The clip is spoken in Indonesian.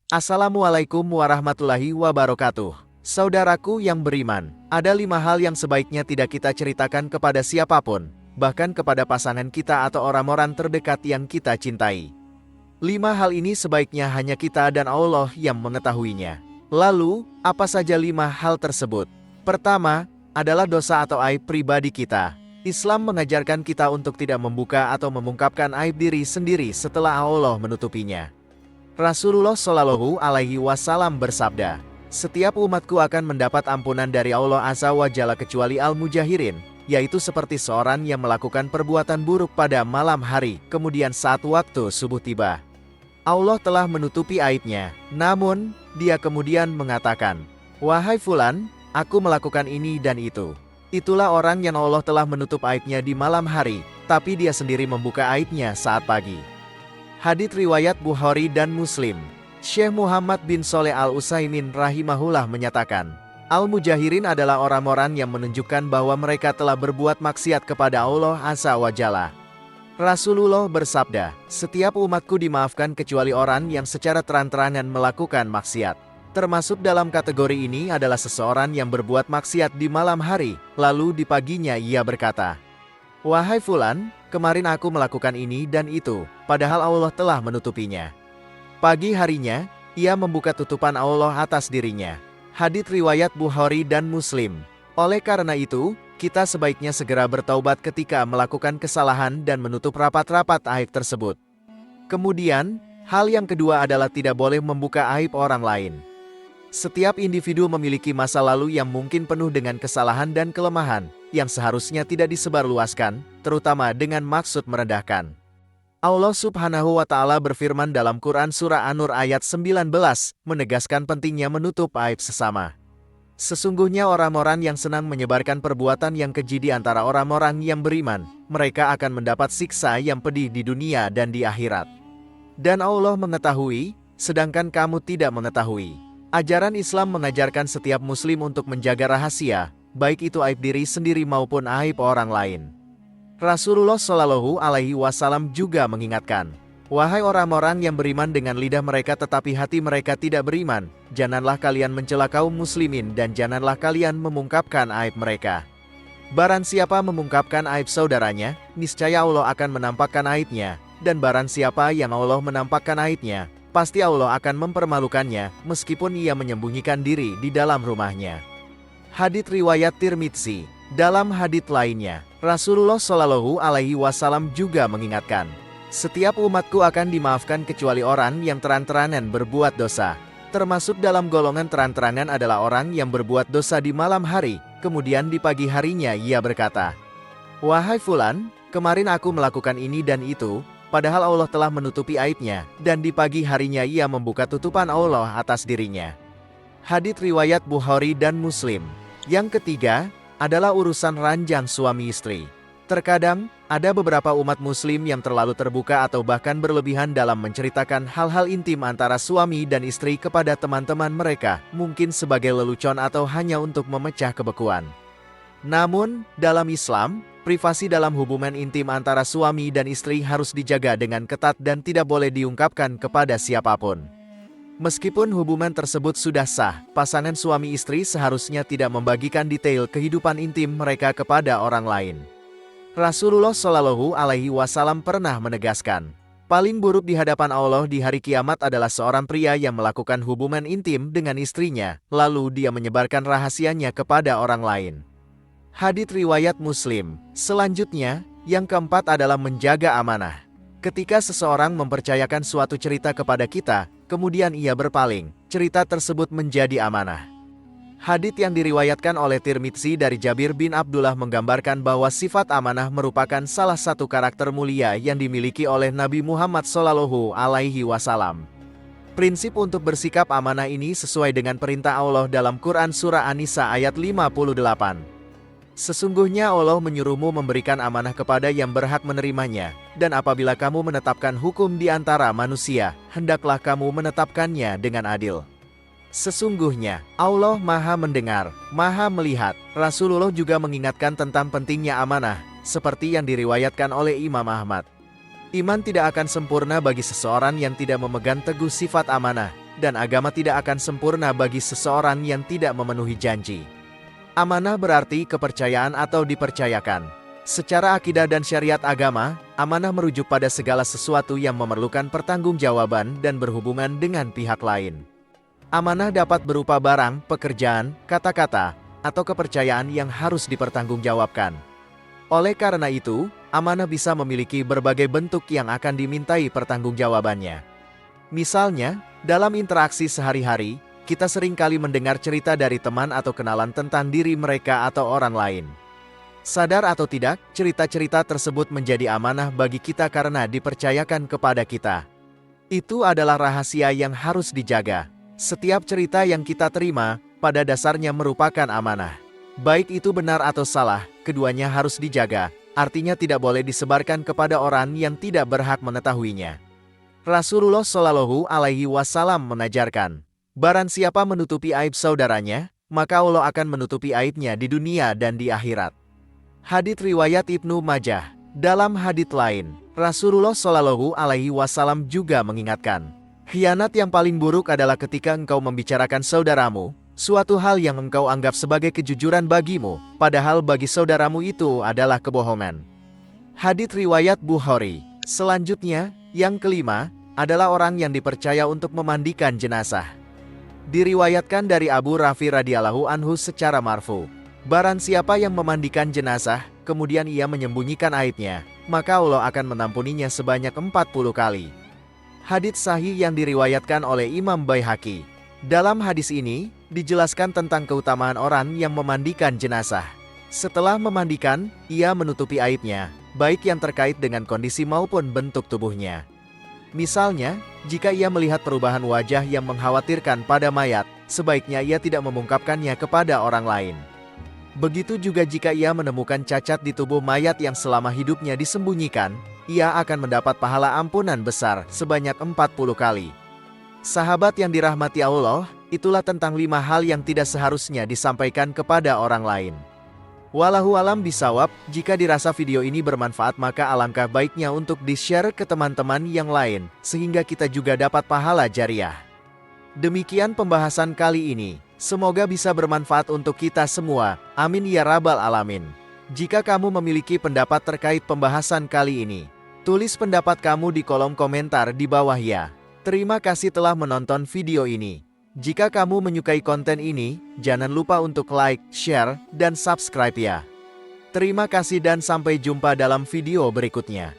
Assalamualaikum warahmatullahi wabarakatuh. Saudaraku yang beriman, ada 5 hal yang sebaiknya tidak kita ceritakan kepada siapapun, bahkan kepada pasangan kita atau orang-orang terdekat yang kita cintai. 5 hal ini sebaiknya hanya kita dan Allah yang mengetahuinya. Lalu, apa saja 5 hal tersebut? Pertama, adalah dosa atau aib pribadi kita. Islam mengajarkan kita untuk tidak membuka atau mengungkapkan aib diri sendiri setelah Allah menutupinya. Rasulullah Shallallahu Alaihi Wasallam bersabda, "Setiap umatku akan mendapat ampunan dari Allah Azza wa Jalla kecuali al-mujahirin, yaitu seperti seorang yang melakukan perbuatan buruk pada malam hari, kemudian saat waktu subuh tiba. Allah telah menutupi aibnya, namun dia kemudian mengatakan, 'Wahai Fulan, aku melakukan ini dan itu.' Itulah orang yang Allah telah menutup aibnya di malam hari, tapi dia sendiri membuka aibnya saat pagi." Hadits riwayat Bukhari dan Muslim. Syekh Muhammad bin Shaleh Al-Utsaimin rahimahullah menyatakan, Al-Mujahirin adalah orang-orang yang menunjukkan bahwa mereka telah berbuat maksiat kepada Allah Azza wa Jalla. Rasulullah bersabda, "Setiap umatku dimaafkan kecuali orang yang secara terang-terangan melakukan maksiat." Termasuk dalam kategori ini adalah seseorang yang berbuat maksiat di malam hari, lalu di paginya ia berkata, "Wahai Fulan, kemarin aku melakukan ini dan itu, padahal Allah telah menutupinya." Pagi harinya, ia membuka tutupan Allah atas dirinya. Hadits riwayat Bukhari dan Muslim. Oleh karena itu, kita sebaiknya segera bertaubat ketika melakukan kesalahan dan menutup rapat-rapat aib tersebut. Kemudian, hal yang kedua adalah tidak boleh membuka aib orang lain. Setiap individu memiliki masa lalu yang mungkin penuh dengan kesalahan dan kelemahan, yang seharusnya tidak disebarluaskan, terutama dengan maksud merendahkan. Allah Subhanahu wa Ta'ala berfirman dalam Quran Surah An-Nur ayat 19, menegaskan pentingnya menutup aib sesama. Sesungguhnya orang-orang yang senang menyebarkan perbuatan yang keji di antara orang-orang yang beriman, mereka akan mendapat siksa yang pedih di dunia dan di akhirat. Dan Allah mengetahui, sedangkan kamu tidak mengetahui. Ajaran Islam mengajarkan setiap muslim untuk menjaga rahasia, baik itu aib diri sendiri maupun aib orang lain. Rasulullah Shallallahu Alaihi Wasallam juga mengingatkan, "Wahai orang-orang yang beriman dengan lidah mereka tetapi hati mereka tidak beriman, janganlah kalian mencela kaum muslimin dan janganlah kalian memungkapkan aib mereka. Barang siapa memungkapkan aib saudaranya, niscaya Allah akan menampakkan aibnya, dan barang siapa yang Allah menampakkan aibnya, pasti Allah akan mempermalukannya meskipun ia menyembunyikan diri di dalam rumahnya." Hadits riwayat Tirmidzi. Dalam hadits lainnya, Rasulullah Shallallahu Alaihi Wasallam juga mengingatkan, "Setiap umatku akan dimaafkan kecuali orang yang terang-terangan berbuat dosa." Termasuk dalam golongan terang-terangan adalah orang yang berbuat dosa di malam hari, kemudian di pagi harinya ia berkata, "Wahai Fulan, kemarin aku melakukan ini dan itu, padahal Allah telah menutupi aibnya, dan di pagi harinya ia membuka tutupan Allah atas dirinya." Hadits riwayat Bukhari dan Muslim. Yang ketiga, adalah urusan ranjang suami istri. Terkadang, ada beberapa umat muslim yang terlalu terbuka atau bahkan berlebihan dalam menceritakan hal-hal intim antara suami dan istri kepada teman-teman mereka, mungkin sebagai lelucon atau hanya untuk memecah kebekuan. Namun, dalam Islam, privasi dalam hubungan intim antara suami dan istri harus dijaga dengan ketat dan tidak boleh diungkapkan kepada siapapun. Meskipun hubungan tersebut sudah sah, pasangan suami istri seharusnya tidak membagikan detail kehidupan intim mereka kepada orang lain. Rasulullah Shallallahu Alaihi Wasallam pernah menegaskan, paling buruk di hadapan Allah di hari kiamat adalah seorang pria yang melakukan hubungan intim dengan istrinya, lalu dia menyebarkan rahasianya kepada orang lain. Hadits riwayat Muslim. Selanjutnya, yang keempat adalah menjaga amanah. Ketika seseorang mempercayakan suatu cerita kepada kita, kemudian ia berpaling, cerita tersebut menjadi amanah. Hadits yang diriwayatkan oleh Tirmidzi dari Jabir bin Abdullah menggambarkan bahwa sifat amanah merupakan salah satu karakter mulia yang dimiliki oleh Nabi Muhammad Shallallahu Alaihi Wasallam. Prinsip untuk bersikap amanah ini sesuai dengan perintah Allah dalam Quran Surah An-Nisa ayat 58. Sesungguhnya Allah menyuruhmu memberikan amanah kepada yang berhak menerimanya, dan apabila kamu menetapkan hukum di antara manusia, hendaklah kamu menetapkannya dengan adil. Sesungguhnya, Allah Maha Mendengar, Maha Melihat. Rasulullah juga mengingatkan tentang pentingnya amanah, seperti yang diriwayatkan oleh Imam Ahmad. Iman tidak akan sempurna bagi seseorang yang tidak memegang teguh sifat amanah. dan agama tidak akan sempurna bagi seseorang yang tidak memenuhi janji. Amanah berarti kepercayaan atau dipercayakan. Secara akidah dan syariat agama, amanah merujuk pada segala sesuatu yang memerlukan pertanggungjawaban dan berhubungan dengan pihak lain. Amanah dapat berupa barang, pekerjaan, kata-kata, atau kepercayaan yang harus dipertanggungjawabkan. Oleh karena itu, amanah bisa memiliki berbagai bentuk yang akan dimintai pertanggungjawabannya. Misalnya, dalam interaksi sehari-hari, kita seringkali mendengar cerita dari teman atau kenalan tentang diri mereka atau orang lain. Sadar atau tidak, cerita-cerita tersebut menjadi amanah bagi kita karena dipercayakan kepada kita. Itu adalah rahasia yang harus dijaga. Setiap cerita yang kita terima, pada dasarnya merupakan amanah. Baik itu benar atau salah, keduanya harus dijaga, artinya tidak boleh disebarkan kepada orang yang tidak berhak mengetahuinya. Rasulullah Shallallahu Alaihi Wasallam menajarkan, barang siapa menutupi aib saudaranya, maka Allah akan menutupi aibnya di dunia dan di akhirat. Hadits riwayat Ibnu Majah. Dalam hadits lain, Rasulullah Shallallahu Alaihi Wasallam juga mengingatkan, khianat yang paling buruk adalah ketika engkau membicarakan saudaramu suatu hal yang engkau anggap sebagai kejujuran bagimu, padahal bagi saudaramu itu adalah kebohongan. Hadits riwayat Bukhari. Selanjutnya, yang kelima, adalah orang yang dipercaya untuk memandikan jenazah. Diriwayatkan dari Abu Rafi radhiyallahu anhu secara marfu, barang siapa yang memandikan jenazah, kemudian ia menyembunyikan aibnya, maka Allah akan mengampuninya sebanyak 40 kali. Hadits sahih yang diriwayatkan oleh Imam Baihaqi. Dalam hadis ini, dijelaskan tentang keutamaan orang yang memandikan jenazah. Setelah memandikan, ia menutupi aibnya, baik yang terkait dengan kondisi maupun bentuk tubuhnya. Misalnya, jika ia melihat perubahan wajah yang mengkhawatirkan pada mayat, sebaiknya ia tidak mengungkapkannya kepada orang lain. Begitu juga jika ia menemukan cacat di tubuh mayat yang selama hidupnya disembunyikan, ia akan mendapat pahala ampunan besar sebanyak 40 kali. Sahabat yang dirahmati Allah, itulah tentang 5 hal yang tidak seharusnya disampaikan kepada orang lain. Wallahu alam bisawab, jika dirasa video ini bermanfaat maka alangkah baiknya untuk di-share ke teman-teman yang lain, sehingga kita juga dapat pahala jariah. Demikian pembahasan kali ini, semoga bisa bermanfaat untuk kita semua, amin ya rabbal alamin. Jika kamu memiliki pendapat terkait pembahasan kali ini, tulis pendapat kamu di kolom komentar di bawah ya. Terima kasih telah menonton video ini. Jika kamu menyukai konten ini, jangan lupa untuk like, share, dan subscribe ya. Terima kasih dan sampai jumpa dalam video berikutnya.